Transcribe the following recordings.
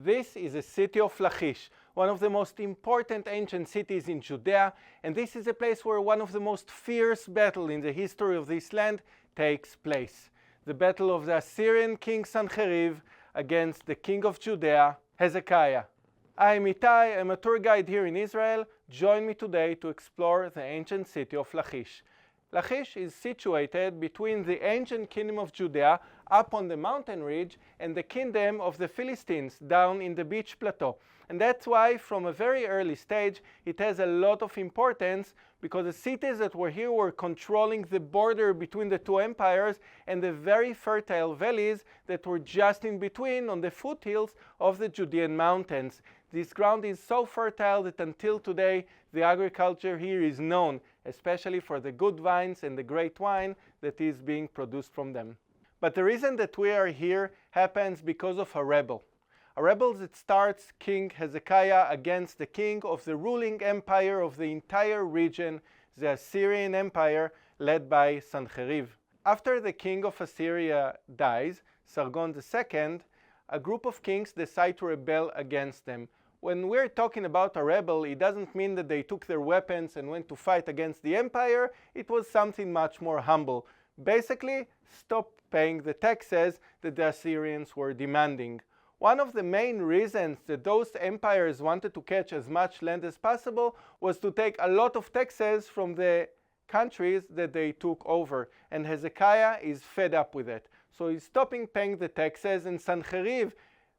This is the city of Lachish, one of the most important ancient cities in Judea, and this is a place where one of the most fierce battles in the history of this land takes place. The battle of the Assyrian King Sennacherib against the king of Judea, Hezekiah. I'm Itai, I'm a tour guide here in Israel. Join me today to explore the ancient city of Lachish. Lachish is situated between the ancient kingdom of Judea up on the mountain ridge and the kingdom of the Philistines down in the beach plateau. And that's why from a very early stage it has a lot of importance, because the cities that were here were controlling the border between the two empires and the very fertile valleys that were just in between on the foothills of the Judean mountains. This ground is so fertile that until today the agriculture here is known, especially for the good vines and the great wine that is being produced from them. But the reason that we are here happens because of a rebel. A rebel that starts King Hezekiah against the king of the ruling empire of the entire region, the Assyrian Empire, led by Sennacherib. After the king of Assyria dies, Sargon II, a group of kings decide to rebel against them. When we're talking about a rebel, it doesn't mean that they took their weapons and went to fight against the empire. It was something much more humble. Basically, stop paying the taxes that the Assyrians were demanding. One of the main reasons that those empires wanted to catch as much land as possible was to take a lot of taxes from the countries that they took over. And Hezekiah is fed up with it. So he's stopping paying the taxes, and Sennacherib,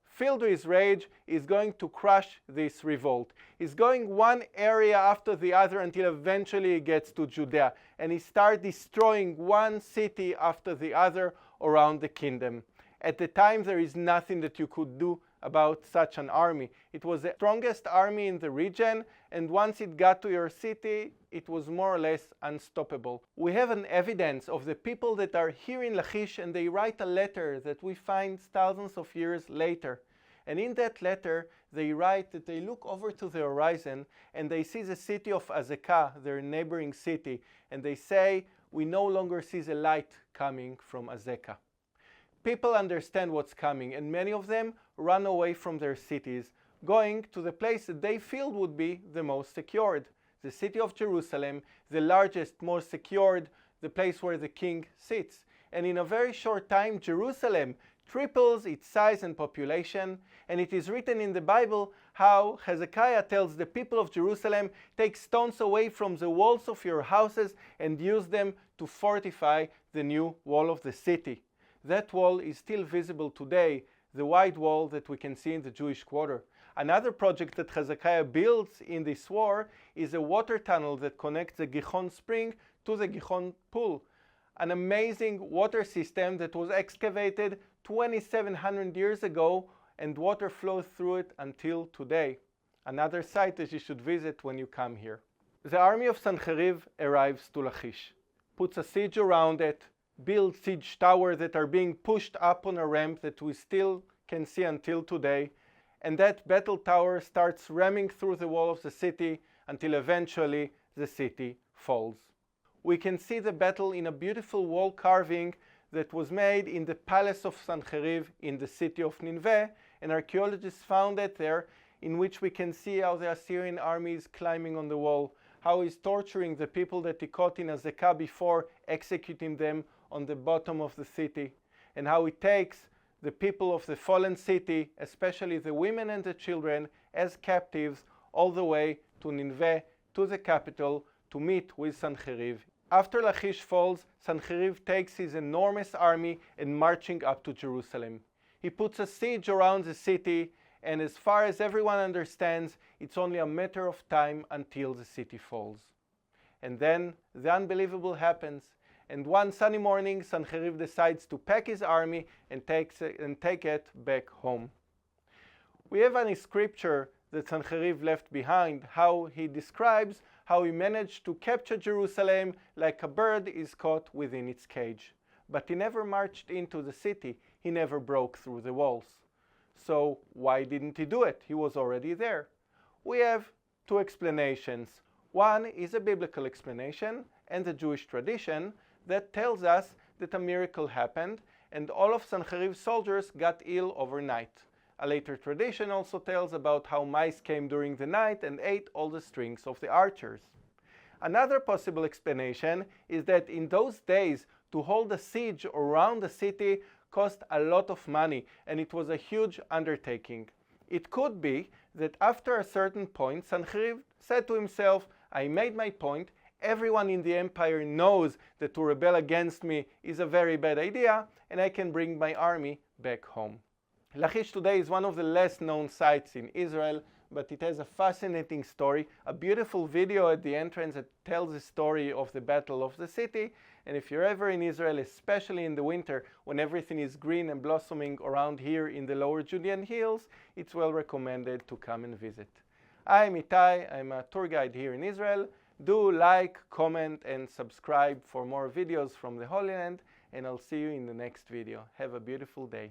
filled with rage, is going to crush this revolt. He's going one area after the other until eventually he gets to Judea, and he starts destroying one city after the other around the kingdom. At the time, there is nothing that you could do about such an army. It was the strongest army in the region, and once it got to your city, it was more or less unstoppable. We have an evidence of the people that are here in Lachish, and they write a letter that we find thousands of years later. And in that letter, they write that they look over to the horizon and they see the city of Azekah, their neighboring city, and they say, "We no longer see the light coming from Azekah." People understand what's coming, and many of them run away from their cities, going to the place that they feel would be the most secured. The city of Jerusalem, the largest, most secured, the place where the king sits. And in a very short time, Jerusalem triples its size and population, and it is written in the Bible how Hezekiah tells the people of Jerusalem, "Take stones away from the walls of your houses and use them to fortify the new wall of the city." That wall is still visible today, the wide wall that we can see in the Jewish quarter. Another project that Hezekiah builds in this war is a water tunnel that connects the Gihon spring to the Gihon pool. An amazing water system that was excavated 2,700 years ago, and water flows through it until today. Another site that you should visit when you come here. The army of Sennacherib arrives to Lachish, puts a siege around it, builds siege towers that are being pushed up on a ramp that we still can see until today, and that battle tower starts ramming through the wall of the city until eventually the city falls. We can see the battle in a beautiful wall carving that was made in the palace of Sennacherib in the city of Nineveh, and archaeologists found it there, in which we can see how the Assyrian army is climbing on the wall, how he's torturing the people that he caught in Azekah before executing them on the bottom of the city, and how he takes the people of the fallen city, especially the women and the children, as captives all the way to Nineveh, to the capital, to meet with Sennacherib. After Lachish falls, Sennacherib takes his enormous army and marching up to Jerusalem. He puts a siege around the city, and as far as everyone understands, it's only a matter of time until the city falls. And then the unbelievable happens, and one sunny morning Sennacherib decides to pack his army and take it back home. We have a scripture that Sennacherib left behind, how he describes how he managed to capture Jerusalem like a bird is caught within its cage. But he never marched into the city, he never broke through the walls. So why didn't he do it? He was already there. We have two explanations. One is a biblical explanation and the Jewish tradition that tells us that a miracle happened and all of Sennacherib's soldiers got ill overnight. A later tradition also tells about how mice came during the night and ate all the strings of the archers. Another possible explanation is that in those days, to hold a siege around the city cost a lot of money, and it was a huge undertaking. It could be that after a certain point, Sennacherib said to himself, I made my point, everyone in the empire knows that to rebel against me is a very bad idea, and I can bring my army back home. Lachish today is one of the less known sites in Israel, but it has a fascinating story, a beautiful video at the entrance that tells the story of the battle of the city. And if you're ever in Israel, especially in the winter, when everything is green and blossoming around here in the lower Judean hills, it's well recommended to come and visit. I'm Itai, I'm a tour guide here in Israel. Do like, comment, and subscribe for more videos from the Holy Land, and I'll see you in the next video. Have a beautiful day.